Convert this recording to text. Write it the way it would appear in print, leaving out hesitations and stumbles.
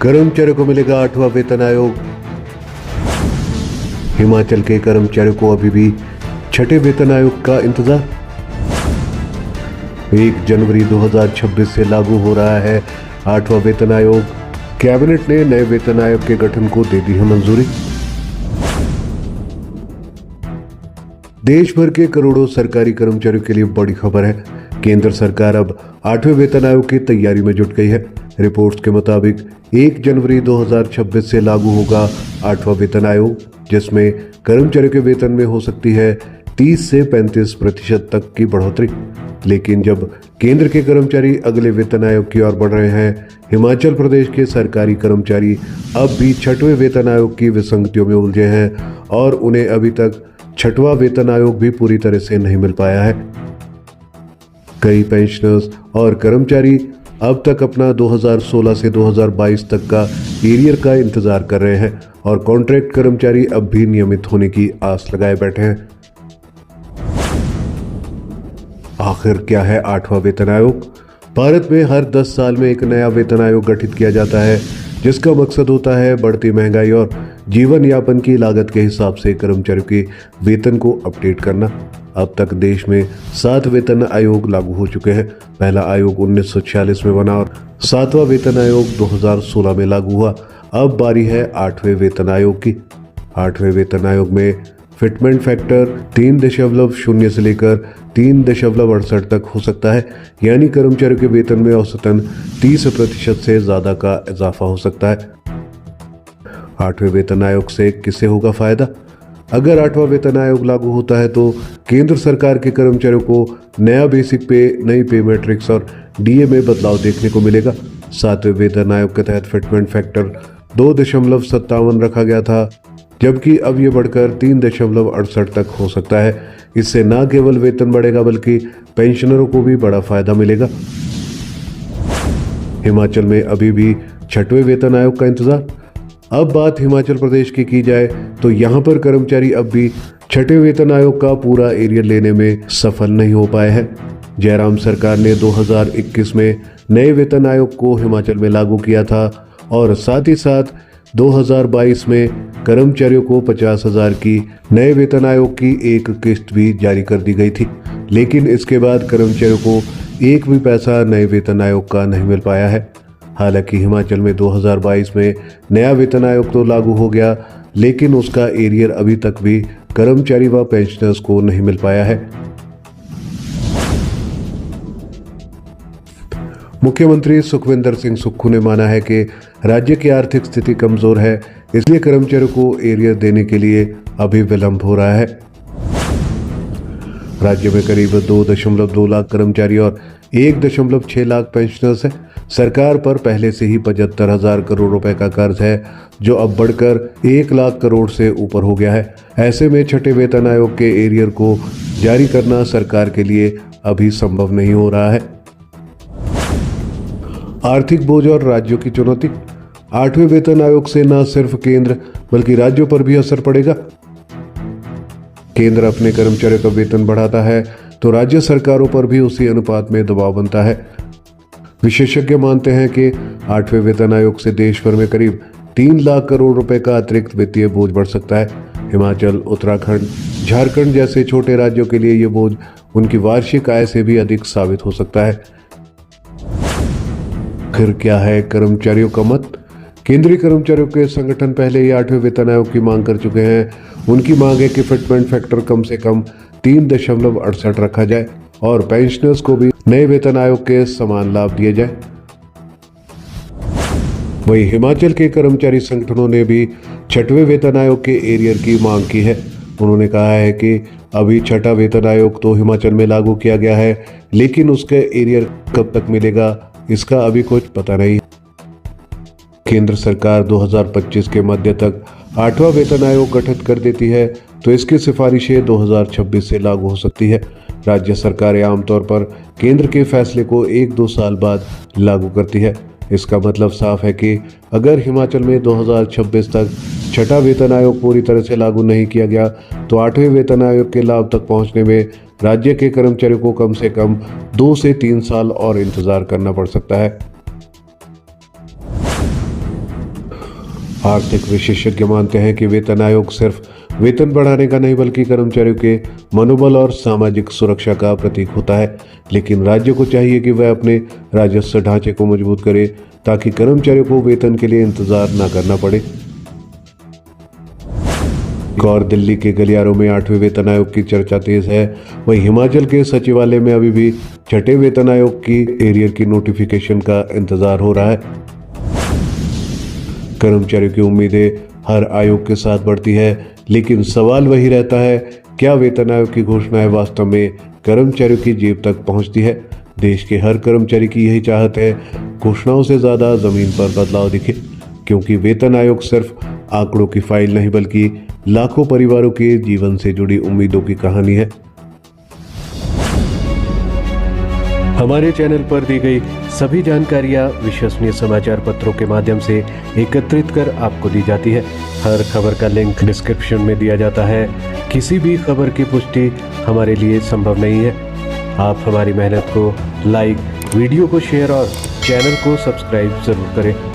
कर्मचारियों को मिलेगा 8वां वेतन आयोग। हिमाचल के कर्मचारियों को अभी भी 6ठे वेतन आयोग का इंतजार। 1 जनवरी 2026 से लागू हो रहा है 8वां वेतन आयोग। कैबिनेट ने नए वेतन आयोग के गठन को दे दी है मंजूरी। देश भर के करोड़ों सरकारी कर्मचारियों के लिए बड़ी खबर है। केंद्र सरकार अब 8वें वेतन आयोग की तैयारी में जुट गई है। रिपोर्ट्स के मुताबिक 1 जनवरी 2026 से लागू होगा 8वां वेतन आयोग, जिसमें कर्मचारियों के वेतन में हो सकती है 30 से 35% तक की बढ़ोतरी। लेकिन जब केंद्र के कर्मचारी अगले वेतन आयोग की ओर बढ़ रहे हैं, हिमाचल प्रदेश के सरकारी कर्मचारी अब भी 6वें वेतन आयोग की विसंगतियों में उलझे हैं और उन्हें अभी तक 6वां वेतन आयोग भी पूरी तरह से नहीं मिल पाया है। कई पेंशनर्स और कर्मचारी अब तक अपना 2016 से 2022 तक का एरियर का इंतजार कर रहे हैं और कॉन्ट्रैक्ट कर्मचारी अब भी नियमित होने की आस लगाए बैठे हैं। आखिर क्या है 8वां वेतन आयोग? भारत में हर 10 साल में एक नया वेतन आयोग गठित किया जाता है, जिसका मकसद होता है बढ़ती महंगाई और जीवन यापन की लागत के हिसाब से कर्मचारियों के वेतन को अपडेट करना। अब तक देश में 7 वेतन आयोग लागू हो चुके हैं। पहला आयोग 1946 में बना और 7वां वेतन आयोग 2016 में लागू हुआ। अब बारी है 8वें वेतन आयोग की। 8वें वेतन आयोग में फिटमेंट फैक्टर 3.0 से लेकर 3.68 तक हो सकता है, यानी कर्मचारियों के वेतन में औसतन 30% से ज्यादा का इजाफा हो सकता है। 8वें वेतन आयोग से किसे होगा फायदा? अगर 8वां वेतन आयोग लागू होता है तो केंद्र सरकार के कर्मचारियों को नया बेसिक पे, नई पे मैट्रिक्स और डीए में बदलाव देखने को मिलेगा। 7वें वेतन आयोग के तहत फिटमेंट फैक्टर 2.57 रखा गया था, जबकि अब ये बढ़कर 3.68 तक हो सकता है। इससे न केवल वेतन बढ़ेगा बल्कि पेंशनरों को भी बड़ा फायदा मिलेगा। हिमाचल में अभी भी 6वें वेतन आयोग का इंतजार। अब बात हिमाचल प्रदेश की जाए तो यहाँ पर कर्मचारी अब भी 6ठे वेतन आयोग का पूरा एरियर लेने में सफल नहीं हो पाए हैं। जयराम सरकार ने 2021 में नए वेतन आयोग को हिमाचल में लागू किया था और साथ ही साथ 2022 में कर्मचारियों को 50,000 की नए वेतन आयोग की एक किस्त भी जारी कर दी गई थी। लेकिन इसके बाद कर्मचारियों को एक भी पैसा नए वेतन आयोग का नहीं मिल पाया है। हालांकि हिमाचल में 2022 में नया वेतन आयोग तो लागू हो गया, लेकिन उसका एरियर अभी तक भी कर्मचारी व पेंशनर्स को नहीं मिल पाया है। मुख्यमंत्री सुखविंदर सिंह सुक्खू ने माना है कि राज्य की आर्थिक स्थिति कमजोर है, इसलिए कर्मचारियों को एरियर देने के लिए अभी विलंब हो रहा है। राज्य में करीब 2.2 लाख कर्मचारी और 1.6 लाख पेंशनर्स हैं। सरकार पर पहले से ही 75,000 करोड़ रुपए का कर्ज है, जो अब बढ़कर 1 लाख करोड़ से ऊपर हो गया है। ऐसे में 6ठे वेतन आयोग के एरियर को जारी करना सरकार के लिए अभी संभव नहीं हो रहा है। आर्थिक बोझ और राज्यों की चुनौती। 8वें वेतन आयोग से न सिर्फ केंद्र बल्कि राज्यों पर भी असर पड़ेगा। केंद्र अपने कर्मचारियों का वेतन बढ़ाता है तो राज्य सरकारों पर भी उसी अनुपात में दबाव बनता है। विशेषज्ञ मानते हैं कि 8वें वेतन आयोग से देश भर में करीब 3 लाख करोड़ रुपए का अतिरिक्त वित्तीय बोझ बढ़ सकता है। हिमाचल, उत्तराखंड, झारखंड जैसे छोटे राज्यों के लिए ये बोझ उनकी वार्षिक आय से भी अधिक साबित हो सकता है। फिर क्या है कर्मचारियों का मत? केंद्रीय कर्मचारियों के संगठन पहले ही 8वें वेतन आयोग की मांग कर चुके हैं। उनकी मांग है कि फिटमेंट फैक्टर कम से कम 3.68 रखा जाए और पेंशनर्स को भी नए वेतन आयोग के समान लाभ दिए जाए। वहीं हिमाचल के कर्मचारी संगठनों ने भी 6वें वेतन आयोग के एरियर की मांग की है। उन्होंने कहा है कि अभी 6ठा वेतन आयोग तो हिमाचल में लागू किया गया है, लेकिन उसका एरियर कब तक मिलेगा इसका अभी कुछ पता नहीं। केंद्र सरकार 2025 के मध्य तक 8वां वेतन आयोग गठित कर देती है तो इसकी सिफारिशें 2026 से लागू हो सकती है। राज्य सरकारें आमतौर पर केंद्र के फैसले को 1-2 साल बाद लागू करती है। इसका मतलब साफ है कि अगर हिमाचल में 2026 तक 6ठा वेतन आयोग पूरी तरह से लागू नहीं किया गया तो 8वें वेतन आयोग के लाभ तक पहुंचने में राज्य के कर्मचारियों को कम से कम 2 से 3 साल और इंतजार करना पड़ सकता है। आर्थिक विशेषज्ञ मानते हैं कि वेतन आयोग सिर्फ वेतन बढ़ाने का नहीं बल्कि कर्मचारियों के मनोबल और सामाजिक सुरक्षा का प्रतीक होता है। लेकिन राज्य को चाहिए कि वह अपने राजस्व ढांचे को मजबूत करे ताकि कर्मचारियों को वेतन के लिए इंतजार न करना पड़े। और दिल्ली के गलियारों में 8वें वेतन आयोग की चर्चा तेज है। वहीं हिमाचल के सचिवालय में अभी भी 6ठे वेतन आयोग की एरियर की नोटिफिकेशन का इंतजार हो रहा है। कर्मचारियों की उम्मीदें हर आयोग के साथ बढ़ती है, लेकिन सवाल वही रहता है, क्या वेतन आयोग की घोषणाएं वास्तव में कर्मचारियों की जेब तक पहुंचती है? देश के हर कर्मचारी की यही चाहत है, घोषणाओं से ज्यादा जमीन पर बदलाव दिखे, क्योंकि वेतन आयोग सिर्फ आंकड़ों की फाइल नहीं बल्कि लाखों परिवारों के जीवन से जुड़ी उम्मीदों की कहानी है। हमारे चैनल पर दी गई सभी जानकारियां विश्वसनीय समाचार पत्रों के माध्यम से एकत्रित कर आपको दी जाती है। हर खबर का लिंक डिस्क्रिप्शन में दिया जाता है। किसी भी खबर की पुष्टि हमारे लिए संभव नहीं है। आप हमारी मेहनत को लाइक, वीडियो को शेयर और चैनल को सब्सक्राइब जरूर करें।